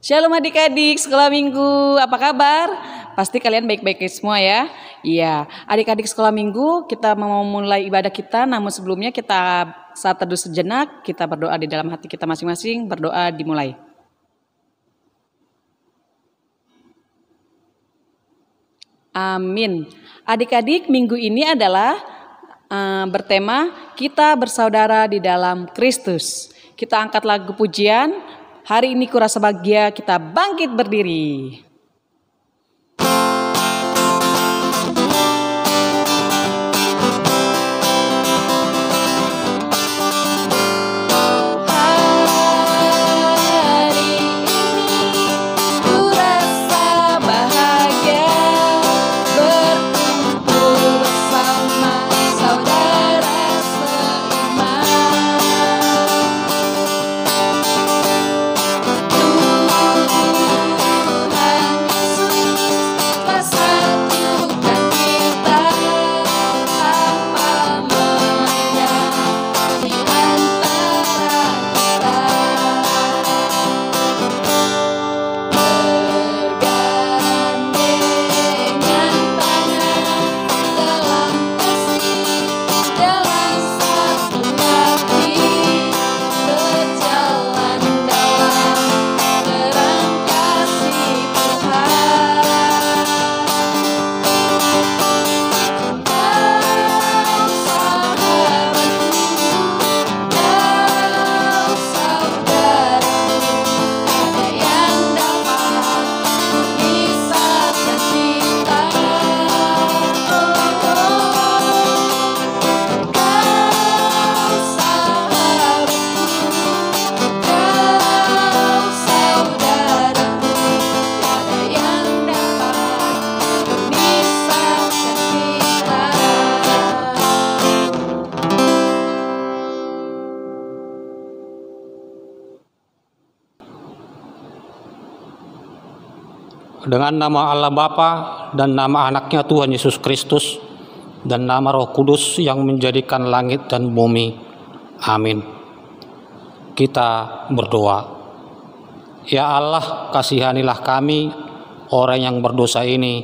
Shalom adik-adik sekolah minggu, apa kabar? Pasti kalian baik-baik semua ya. Iya, adik-adik sekolah minggu, kita mau mulai ibadah kita. Namun sebelumnya kita saat teduh sejenak, kita berdoa di dalam hati kita masing-masing. Berdoa dimulai. Amin. Adik-adik, minggu ini adalah bertema kita bersaudara di dalam Kristus. Kita angkat lagu pujian. Hari ini kurasa bahagia, kita bangkit berdiri. Dengan nama Allah Bapa dan nama anaknya Tuhan Yesus Kristus dan nama Roh Kudus yang menjadikan langit dan bumi. Amin. Kita berdoa. Ya Allah, kasihanilah kami orang yang berdosa ini.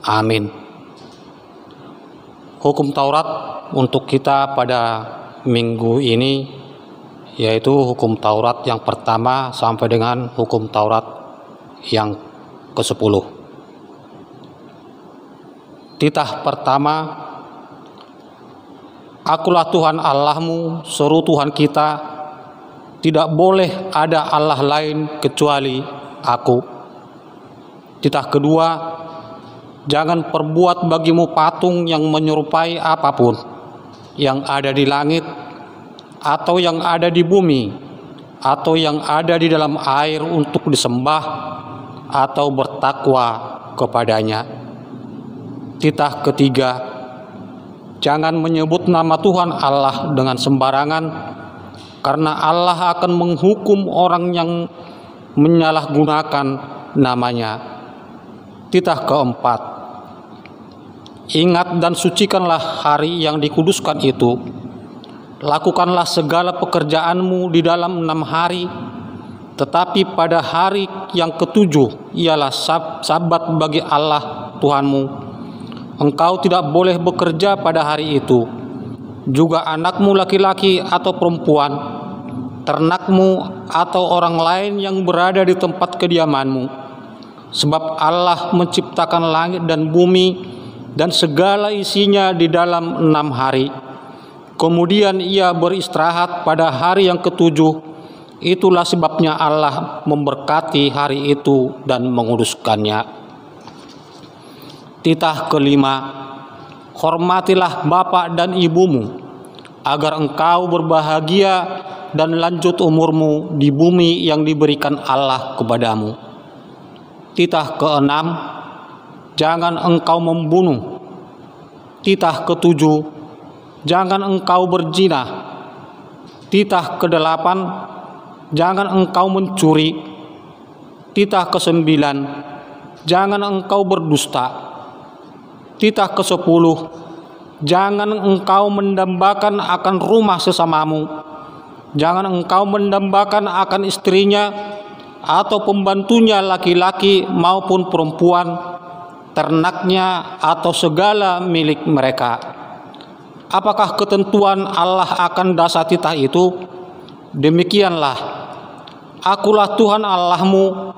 Amin. Hukum Taurat untuk kita pada minggu ini yaitu hukum Taurat yang pertama sampai dengan hukum Taurat yang ke-10. Titah pertama, Akulah Tuhan Allahmu, seru Tuhan kita, tidak boleh ada Allah lain kecuali Aku. Titah kedua, jangan perbuat bagimu patung yang menyerupai apapun yang ada di langit atau yang ada di bumi atau yang ada di dalam air untuk disembah atau bertakwa kepadanya. Titah ketiga, jangan menyebut nama Tuhan Allah dengan sembarangan, karena Allah akan menghukum orang yang menyalahgunakan namanya. Titah keempat, ingat dan sucikanlah hari yang dikuduskan itu. Lakukanlah segala pekerjaanmu di dalam 6 hari, tetapi pada hari yang ke-7 ialah sabat bagi Allah Tuhanmu. Engkau tidak boleh bekerja pada hari itu, juga anakmu laki-laki atau perempuan, ternakmu atau orang lain yang berada di tempat kediamanmu. Sebab Allah menciptakan langit dan bumi dan segala isinya di dalam 6 hari. Kemudian ia beristirahat pada hari yang ke-7. Itulah sebabnya Allah memberkati hari itu dan menguduskannya. Titah kelima, hormatilah bapa dan ibumu, agar engkau berbahagia dan lanjut umurmu di bumi yang diberikan Allah kepadamu. Titah keenam, jangan engkau membunuh. Titah ketujuh, jangan engkau berzina. Titah kedelapan, jangan engkau mencuri. Titah ke-9, jangan engkau berdusta. Titah ke-10, jangan engkau mendambakan akan rumah sesamamu. Jangan engkau mendambakan akan istrinya, atau pembantunya laki-laki maupun perempuan, ternaknya atau segala milik mereka. Apakah ketentuan Allah akan dasar titah itu? Demikianlah, Akulah Tuhan Allahmu,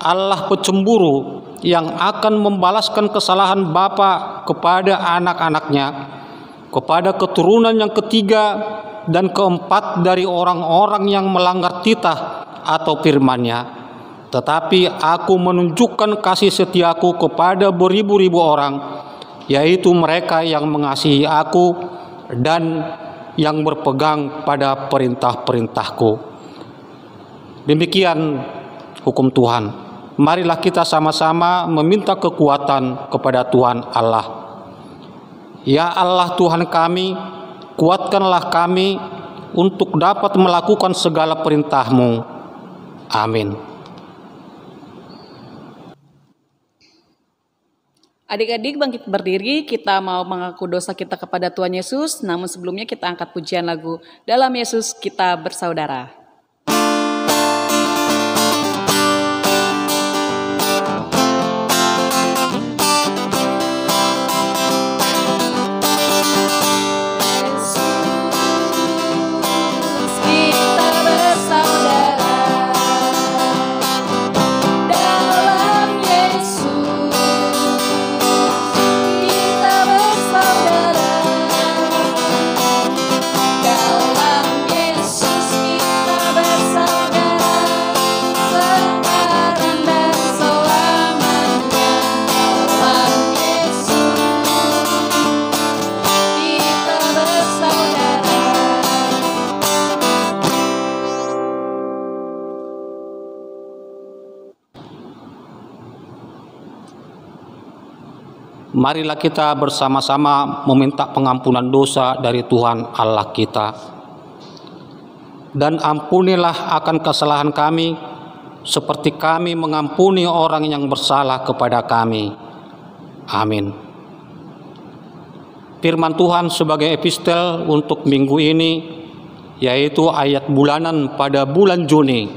Allah pecemburu, yang akan membalaskan kesalahan bapa kepada anak-anaknya, kepada keturunan yang ketiga dan keempat dari orang-orang yang melanggar titah atau firman-Nya. Tetapi Aku menunjukkan kasih setiaku kepada beribu-ribu orang, yaitu mereka yang mengasihi Aku dan yang berpegang pada perintah-perintahku. Demikian hukum Tuhan. Marilah kita sama-sama meminta kekuatan kepada Tuhan Allah. Ya Allah Tuhan kami, kuatkanlah kami untuk dapat melakukan segala perintah-Mu. Amin. Adik-adik bangkit berdiri, kita mau mengaku dosa kita kepada Tuhan Yesus. Namun sebelumnya kita angkat pujian lagu Dalam Yesus Kita Bersaudara. Marilah kita bersama-sama meminta pengampunan dosa dari Tuhan Allah kita. Dan ampunilah akan kesalahan kami, seperti kami mengampuni orang yang bersalah kepada kami. Amin. Firman Tuhan sebagai epistel untuk minggu ini, yaitu ayat bulanan pada bulan Juni,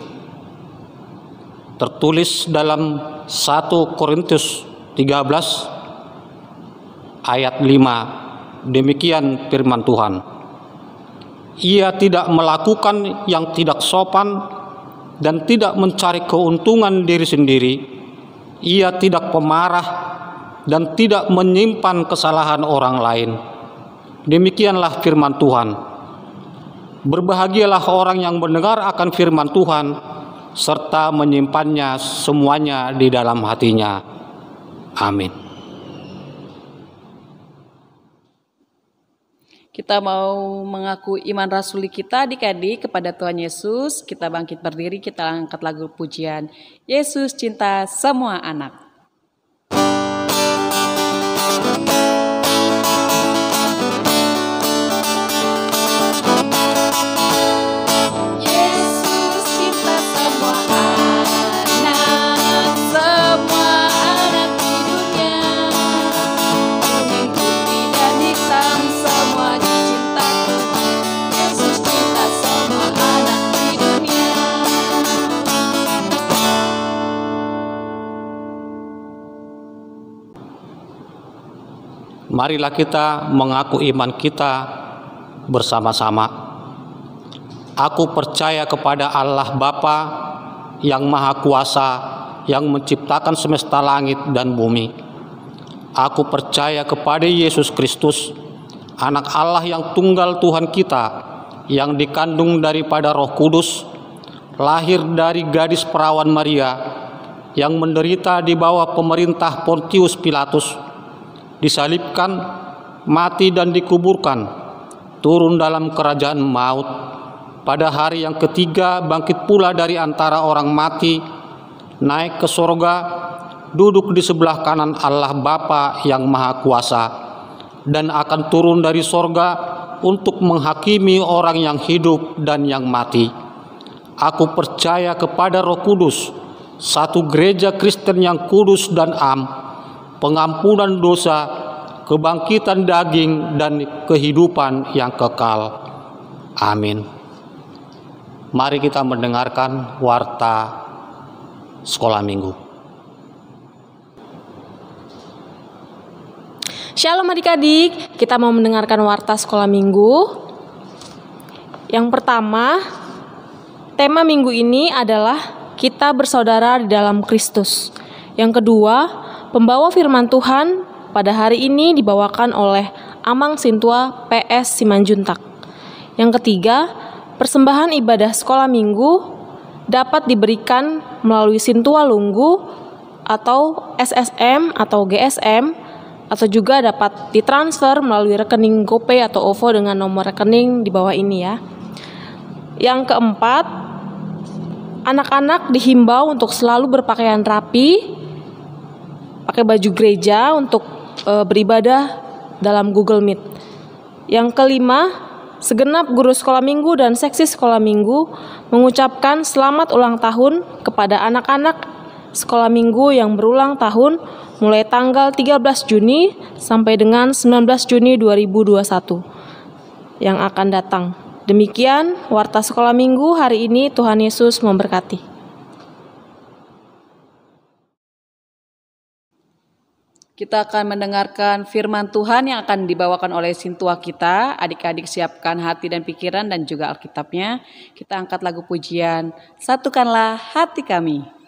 tertulis dalam 1 Korintus 13 ayat 5. Demikian firman Tuhan. Ia tidak melakukan yang tidak sopan dan tidak mencari keuntungan diri sendiri. Ia tidak pemarah dan tidak menyimpan kesalahan orang lain. Demikianlah firman Tuhan. Berbahagialah orang yang mendengar akan firman Tuhan serta menyimpannya semuanya di dalam hatinya. Amin. Kita mau mengaku iman rasuli kita adik-adik kepada Tuhan Yesus. Kita bangkit berdiri, kita angkat lagu pujian Yesus Cinta Semua Anak. Marilah kita mengaku iman kita bersama-sama. Aku percaya kepada Allah Bapa yang Maha Kuasa, yang menciptakan semesta langit dan bumi. Aku percaya kepada Yesus Kristus, Anak Allah yang tunggal Tuhan kita, yang dikandung daripada Roh Kudus, lahir dari gadis perawan Maria, yang menderita di bawah pemerintah Pontius Pilatus, disalibkan, mati dan dikuburkan, turun dalam kerajaan maut, pada hari yang ketiga bangkit pula dari antara orang mati, naik ke sorga, duduk di sebelah kanan Allah Bapa yang Maha Kuasa, dan akan turun dari sorga untuk menghakimi orang yang hidup dan yang mati. Aku percaya kepada Roh Kudus, satu gereja Kristen yang kudus dan am, pengampunan dosa, kebangkitan daging, dan kehidupan yang kekal. Amin. Mari kita mendengarkan warta sekolah minggu. Shalom adik-adik, kita mau mendengarkan warta sekolah minggu. Yang pertama, tema minggu ini adalah kita bersaudara di dalam Kristus. Yang kedua, pembawa firman Tuhan pada hari ini dibawakan oleh Amang Sintua PS Simanjuntak. Yang ketiga, persembahan ibadah sekolah minggu dapat diberikan melalui Sintua Lunggu atau SSM atau GSM, atau juga dapat ditransfer melalui rekening GoPay atau OVO dengan nomor rekening di bawah ini ya. Yang keempat, anak-anak dihimbau untuk selalu berpakaian rapi, pakai baju gereja untuk beribadah dalam Google Meet. Yang kelima, segenap guru sekolah minggu dan seksi sekolah minggu mengucapkan selamat ulang tahun kepada anak-anak sekolah minggu yang berulang tahun mulai tanggal 13 Juni sampai dengan 19 Juni 2021 yang akan datang. Demikian warta sekolah minggu hari ini. Tuhan Yesus memberkati. Kita akan mendengarkan firman Tuhan yang akan dibawakan oleh Sintua kita. Adik-adik siapkan hati dan pikiran dan juga Alkitabnya. Kita angkat lagu pujian, Satukanlah Hati Kami.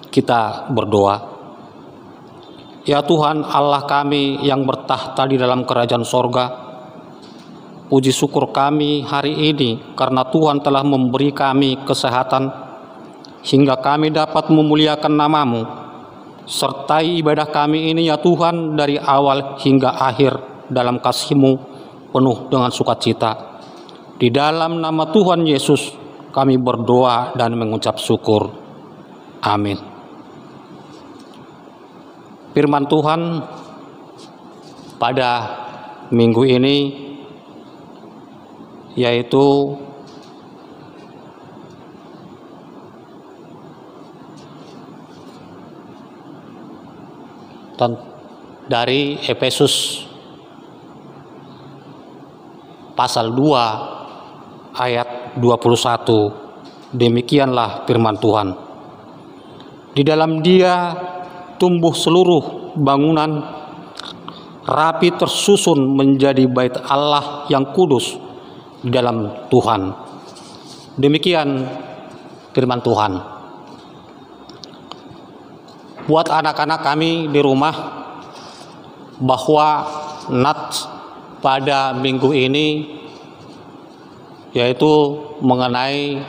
Kita berdoa. Ya Tuhan Allah kami yang bertahta di dalam kerajaan sorga, puji syukur kami hari ini karena Tuhan telah memberi kami kesehatan hingga kami dapat memuliakan nama-Mu. Sertai ibadah kami ini ya Tuhan dari awal hingga akhir dalam kasih-Mu penuh dengan sukacita. Di dalam nama Tuhan Yesus kami berdoa dan mengucap syukur. Amin. Firman Tuhan pada minggu ini yaitu dari Efesus pasal 2 ayat 21. Demikianlah firman Tuhan. Di dalam Dia tumbuh seluruh bangunan rapi tersusun menjadi bait Allah yang kudus di dalam Tuhan. Demikian firman Tuhan. Buat anak-anak kami di rumah, bahwa nats pada minggu ini yaitu mengenai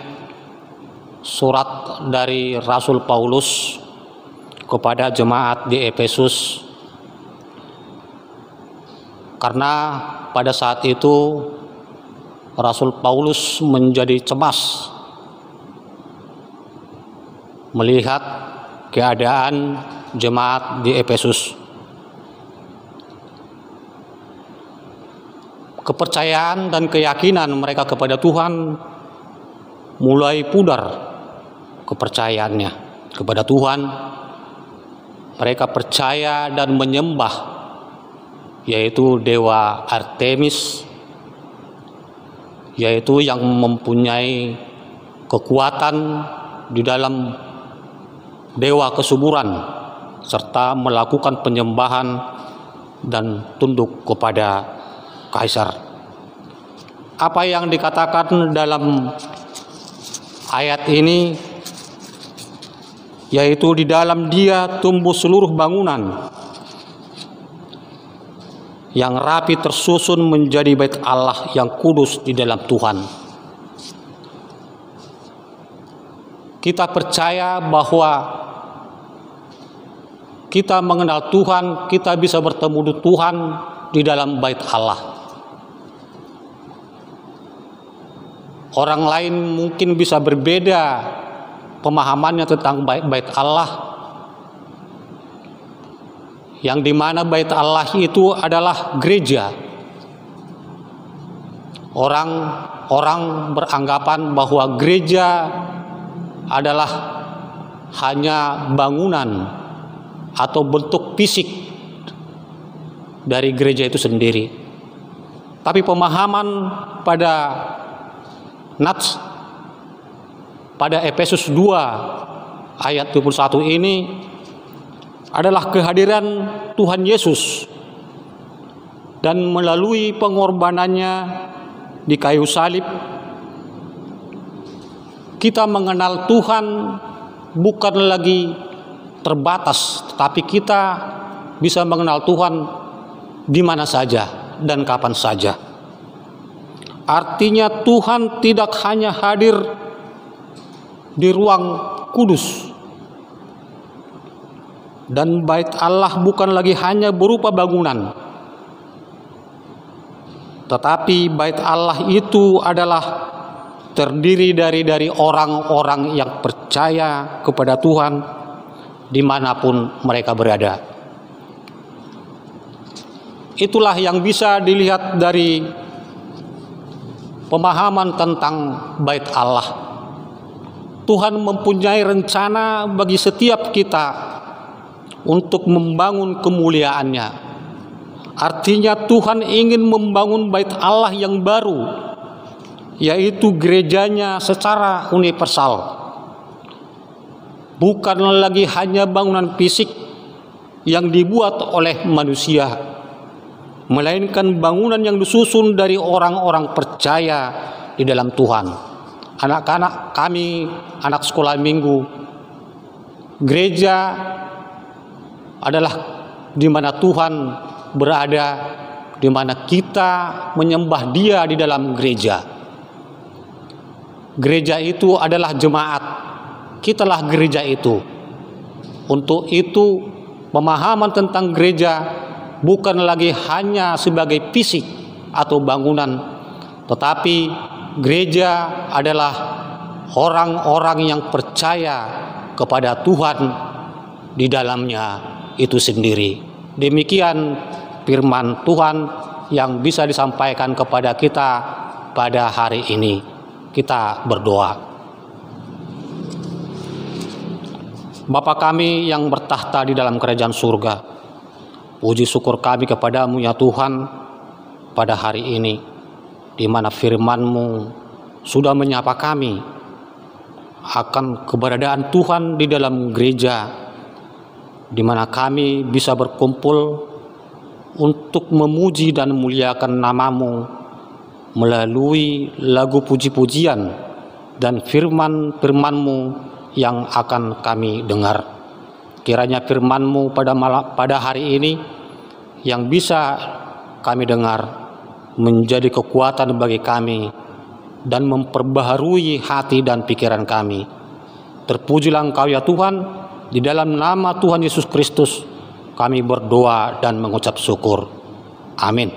surat dari Rasul Paulus kepada jemaat di Efesus, karena pada saat itu Rasul Paulus menjadi cemas melihat keadaan jemaat di Efesus. Kepercayaan dan keyakinan mereka kepada Tuhan mulai pudar. Kepercayaannya kepada Tuhan, mereka percaya dan menyembah yaitu dewa Artemis, yaitu yang mempunyai kekuatan di dalam dewa kesuburan serta melakukan penyembahan dan tunduk kepada kaisar. Apa yang dikatakan dalam ayat ini, yaitu di dalam dia tumbuh seluruh bangunan yang rapi tersusun menjadi bait Allah yang kudus di dalam Tuhan. Kita percaya bahwa kita mengenal Tuhan, kita bisa bertemu dengan Tuhan di dalam bait Allah. Orang lain mungkin bisa berbeda pemahamannya tentang bait Allah, yang dimana bait Allah itu adalah gereja. Orang beranggapan bahwa gereja adalah hanya bangunan atau bentuk fisik dari gereja itu sendiri. Tapi pemahaman pada Nats pada Efesus 2 ayat 21 ini adalah kehadiran Tuhan Yesus, dan melalui pengorbanannya di kayu salib kita mengenal Tuhan bukan lagi terbatas, tetapi kita bisa mengenal Tuhan di mana saja dan kapan saja. Artinya Tuhan tidak hanya hadir di ruang kudus, dan bait Allah bukan lagi hanya berupa bangunan, tetapi bait Allah itu adalah terdiri dari orang-orang yang percaya kepada Tuhan dimanapun mereka berada. Itulah yang bisa dilihat dari pemahaman tentang bait Allah. Tuhan mempunyai rencana bagi setiap kita untuk membangun kemuliaannya. Artinya Tuhan ingin membangun bait Allah yang baru, yaitu gerejanya secara universal. Bukan lagi hanya bangunan fisik yang dibuat oleh manusia, melainkan bangunan yang disusun dari orang-orang percaya di dalam Tuhan. Anak-anak kami, anak sekolah minggu, gereja adalah di mana Tuhan berada, di mana kita menyembah Dia di dalam gereja. Gereja itu adalah jemaat, kitalah gereja itu. Untuk itu, pemahaman tentang gereja bukan lagi hanya sebagai fisik atau bangunan, tetapi gereja adalah orang-orang yang percaya kepada Tuhan di dalamnya itu sendiri. Demikian firman Tuhan yang bisa disampaikan kepada kita pada hari ini. Kita berdoa. Bapa kami yang bertahta di dalam kerajaan surga, puji syukur kami kepadamu ya Tuhan pada hari ini, di mana firman-Mu sudah menyapa kami akan keberadaan Tuhan di dalam gereja, di mana kami bisa berkumpul untuk memuji dan memuliakan nama-Mu melalui lagu puji-pujian dan firman-Mu yang akan kami dengar. Kiranya firman-Mu pada hari ini yang bisa kami dengar menjadi kekuatan bagi kami dan memperbaharui hati dan pikiran kami. Terpujilah Engkau ya Tuhan. Di dalam nama Tuhan Yesus Kristus kami berdoa dan mengucap syukur. Amin.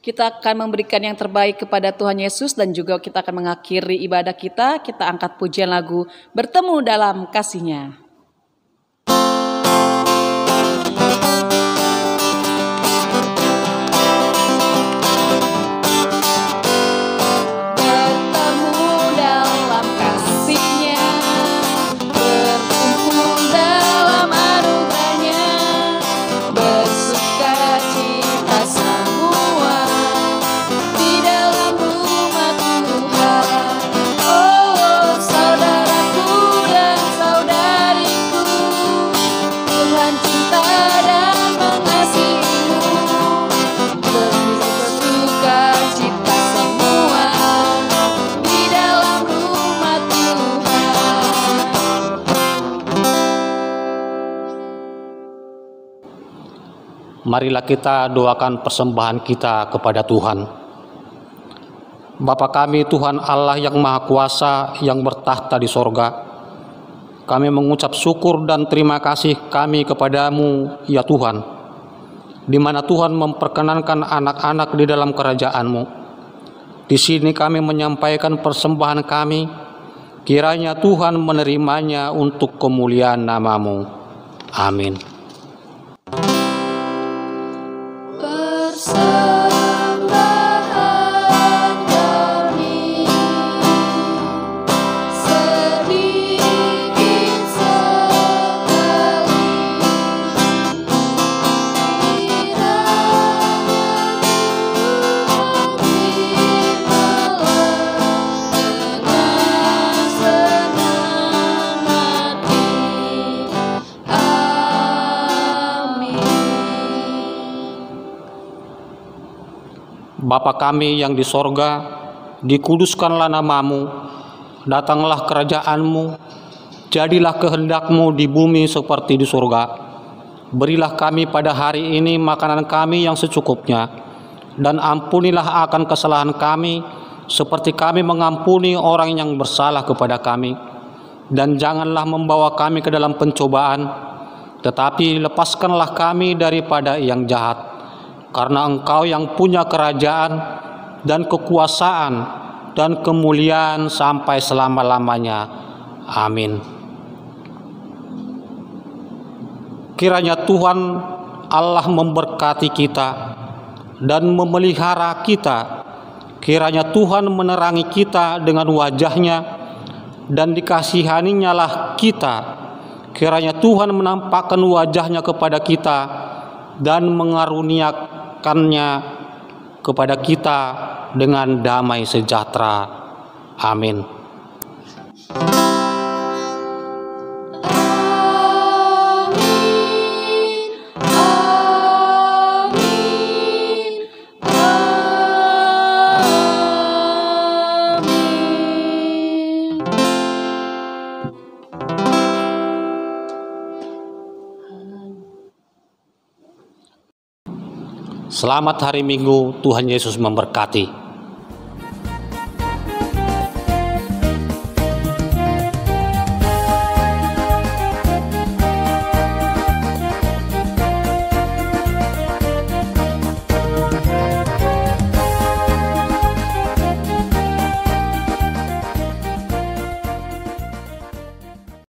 Kita akan memberikan yang terbaik kepada Tuhan Yesus dan juga kita akan mengakhiri ibadah kita. Kita angkat pujian lagu Bertemu Dalam Kasih-Nya. Dalam anugerah marilah kita doakan persembahan kita kepada Tuhan. Bapa kami, Tuhan Allah yang Maha Kuasa, yang bertahta di sorga, kami mengucap syukur dan terima kasih kami kepadamu, ya Tuhan, di mana Tuhan memperkenankan anak-anak di dalam kerajaan-Mu. Di sini kami menyampaikan persembahan kami, kiranya Tuhan menerimanya untuk kemuliaan nama-Mu. Amin. Bapa kami yang di sorga, dikuduskanlah nama-Mu, datanglah kerajaan-Mu, jadilah kehendak-Mu di bumi seperti di surga. Berilah kami pada hari ini makanan kami yang secukupnya, dan ampunilah akan kesalahan kami, seperti kami mengampuni orang yang bersalah kepada kami. Dan janganlah membawa kami ke dalam pencobaan, tetapi lepaskanlah kami daripada yang jahat. Karena Engkau yang punya kerajaan dan kekuasaan dan kemuliaan sampai selama-lamanya. Amin. Kiranya Tuhan Allah memberkati kita dan memelihara kita. Kiranya Tuhan menerangi kita dengan wajah-Nya dan dikasihaninya lah kita. Kiranya Tuhan menampakkan wajah-Nya kepada kita dan mengaruniakannya kepada kita dengan damai sejahtera. Amin. Selamat hari Minggu, Tuhan Yesus memberkati.